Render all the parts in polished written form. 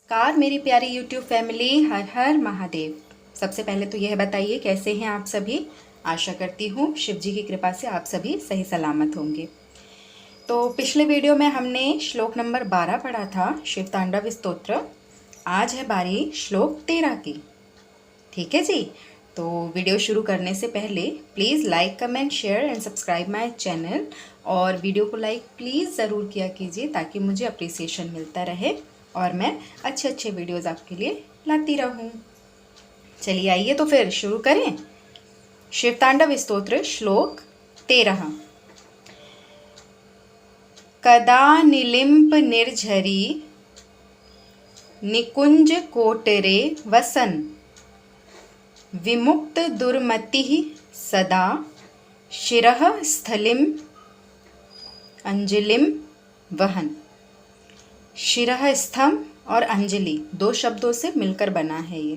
नमस्कार मेरी प्यारी YouTube फैमिली, हर हर महादेव। सबसे पहले तो यह बताइए कैसे हैं आप सभी। आशा करती हूँ शिव जी की कृपा से आप सभी सही सलामत होंगे। तो पिछले वीडियो में हमने श्लोक नंबर 12 पढ़ा था, शिव तांडव स्तोत्र। आज है बारी श्लोक 13 की। ठीक है जी। तो वीडियो शुरू करने से पहले please like, comment, share and subscribe my channel. और वीडियो को लाइक प्लीज़ ज़रूर किया कीजिए ताकि मुझे अप्रिसिएशन मिलता रहे और मैं अच्छे अच्छे वीडियोज़ आपके लिए लाती रहूं। चलिए आइए तो फिर शुरू करें। शिव तांडव स्तोत्र श्लोक 13। कदा निलिम्प निर्झरी निकुंज कोटरे वसन विमुक्त दुर्मतिः सदा शिरः स्थलिम अंजलिम वहन। शिरः स्थम और अंजलि दो शब्दों से मिलकर बना है ये।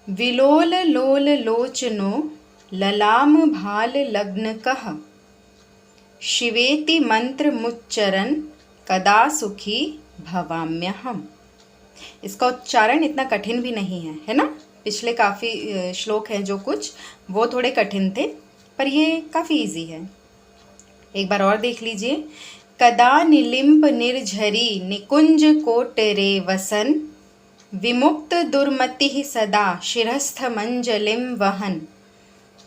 विलोल लोल लोचनो ललाम भाल लग्न कह शिवेति मंत्र मुच्चरन कदा सुखी भवाम्यहम्। इसका उच्चारण इतना कठिन भी नहीं है ना। पिछले काफ़ी श्लोक हैं जो कुछ वो थोड़े कठिन थे, पर ये काफ़ी इजी है। एक बार और देख लीजिए। कदा निलिम्प निर्झरी निकुंज कोटरे वसन विमुक्त दुर्मतिः सदा शिरस्थ मंजलिम वहन।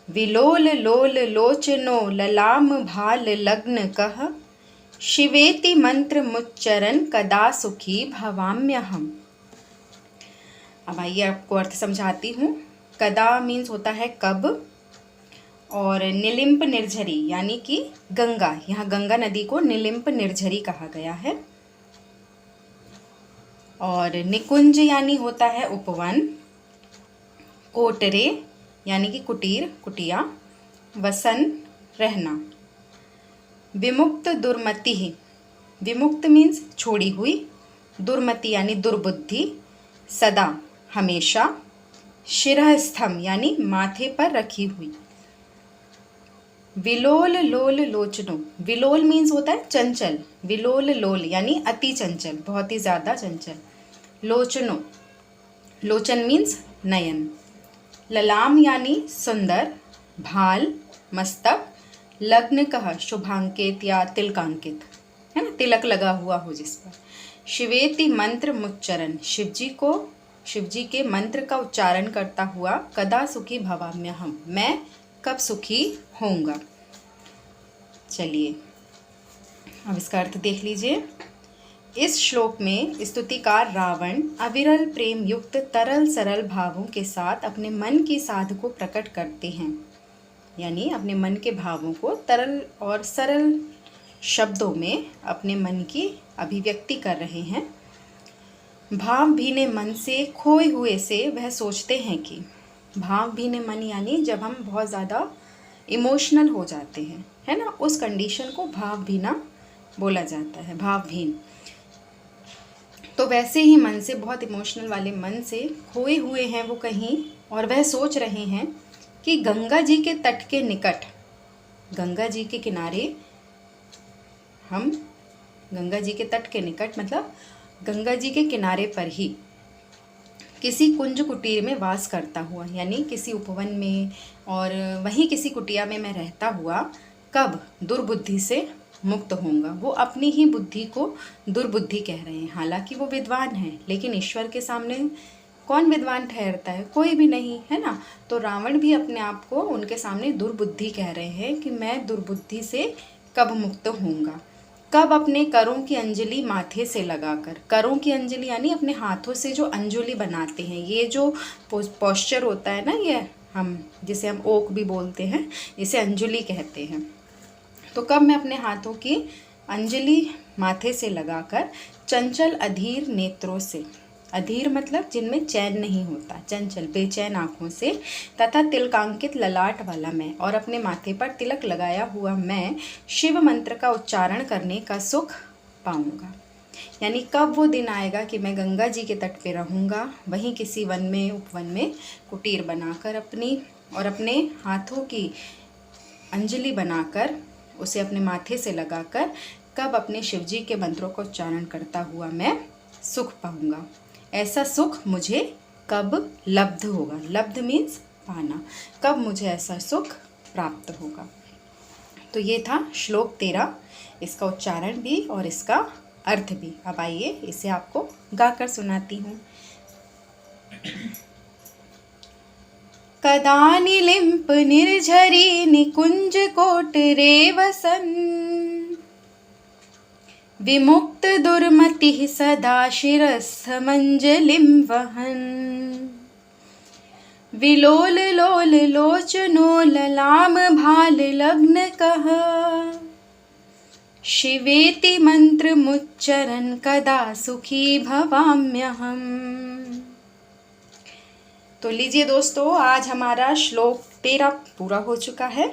विलोल लोल लोचनो ललाम भाल लग्न कह शिवेति मंत्र मुच्चरन कदा सुखी भवाम्यहम्। अब आइए आपको अर्थ समझाती हूँ। कदा मीन्स होता है कब, और निलिम्प निर्झरी यानी कि गंगा। यहाँ गंगा नदी को निलिम्प निर्झरी कहा गया है। और निकुंज यानी होता है उपवन। कोटरे यानी कि कुटीर, कुटिया। वसन रहना। विमुक्त दुर्मति, विमुक्त मीन्स छोड़ी हुई। दुर्मति यानी दुर्बुद्धि। सदा हमेशा। शिरस्थम यानी माथे पर रखी हुई। विलोल लोल लोचनो, विलोल मीन्स होता है चंचल। विलोल लोल यानी अति चंचल, बहुत ही ज़्यादा चंचल। लोचनो, लोचन मीन्स नयन। ललाम यानी सुंदर। भाल मस्तक। लग्न कह शुभांकित या तिलकांकित, है ना, तिलक लगा हुआ हो जिस पर। शिवेति मंत्र मुच्चरण, शिव जी के मंत्र का उच्चारण करता हुआ कदा सुखी भवाम्यहम्, मैं कब सुखी होऊंगा। चलिए अब इसका अर्थ देख लीजिए। इस श्लोक में स्तुतिकार रावण अविरल प्रेम युक्त तरल सरल भावों के साथ अपने मन की साध को प्रकट करते हैं, यानी अपने मन के भावों को तरल और सरल शब्दों में अपने मन की अभिव्यक्ति कर रहे हैं। भाव भीने मन से खोए हुए से वह सोचते हैं कि, भाव भीने मन यानी जब हम बहुत ज़्यादा इमोशनल हो जाते हैं, है ना, उस कंडीशन को भाव भीना बोला जाता है, भावहीन। तो वैसे ही मन से, बहुत इमोशनल वाले मन से खोए हुए हैं वो कहीं, और वह सोच रहे हैं कि गंगा जी के तट के निकट, गंगा जी के किनारे, हम गंगा जी के तट के निकट मतलब गंगा जी के किनारे पर ही किसी कुंज कुटीर में वास करता हुआ, यानी किसी उपवन में और वहीं किसी कुटिया में मैं रहता हुआ कब दुर्बुद्धि से मुक्त होऊंगा। वो अपनी ही बुद्धि को दुर्बुद्धि कह रहे हैं। हालांकि वो विद्वान हैं, लेकिन ईश्वर के सामने कौन विद्वान ठहरता है, कोई भी नहीं, है ना। तो रावण भी अपने आप को उनके सामने दुर्बुद्धि कह रहे हैं कि मैं दुर्बुद्धि से कब मुक्त होऊंगा। कब अपने करों की अंजलि माथे से लगाकर, करों की अंजलि यानी अपने हाथों से जो अंजलि बनाते हैं, ये जो पोस्चर होता है ना, ये हम जिसे हम ओक भी बोलते हैं, इसे अंजलि कहते हैं। तो कब मैं अपने हाथों की अंजलि माथे से लगाकर चंचल अधीर नेत्रों से, अधीर मतलब जिनमें चैन नहीं होता, चंचल बेचैन आँखों से, तथा तिलकांकित ललाट वाला मैं और अपने माथे पर तिलक लगाया हुआ मैं शिव मंत्र का उच्चारण करने का सुख पाऊंगा। यानी कब वो दिन आएगा कि मैं गंगा जी के तट पे रहूँगा, वहीं किसी वन में, उपवन में कुटीर बनाकर अपने हाथों की अंजलि बनाकर उसे अपने माथे से लगाकर कब अपने शिवजी के मंत्रों का उच्चारण करता हुआ मैं सुख पाऊंगा, ऐसा सुख मुझे कब लब्ध होगा। लब्ध मीन्स पाना, कब मुझे ऐसा सुख प्राप्त होगा। तो ये था श्लोक 13, इसका उच्चारण भी और इसका अर्थ भी। अब आइए इसे आपको गाकर सुनाती हूँ। कदा निलिम्प निर्झरी निकुंज कोट रे वसन, विमुक्त दुर्मति सदा शिरस्थ मंजलिम वहन, विलोल लोल लोचनो ललाम भाल लग्न कह, शिवेति मंत्र मुच्चरन कदा सुखी भवाम्यहम। तो लीजिए दोस्तों, आज हमारा श्लोक 13 पूरा हो चुका है।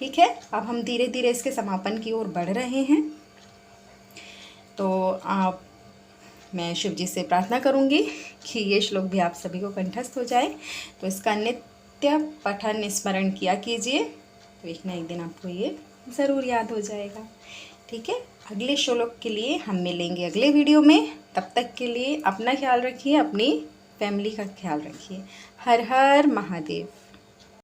ठीक है, अब हम धीरे धीरे इसके समापन की ओर बढ़ रहे हैं। तो मैं शिव जी से प्रार्थना करूंगी कि ये श्लोक भी आप सभी को कंठस्थ हो जाए। तो इसका नित्य पठन स्मरण किया कीजिए, तो एक ना एक दिन आपको ये ज़रूर याद हो जाएगा। ठीक है, अगले श्लोक के लिए हम मिलेंगे अगले वीडियो में। तब तक के लिए अपना ख्याल रखिए, अपनी फैमिली का ख्याल रखिए। हर हर महादेव।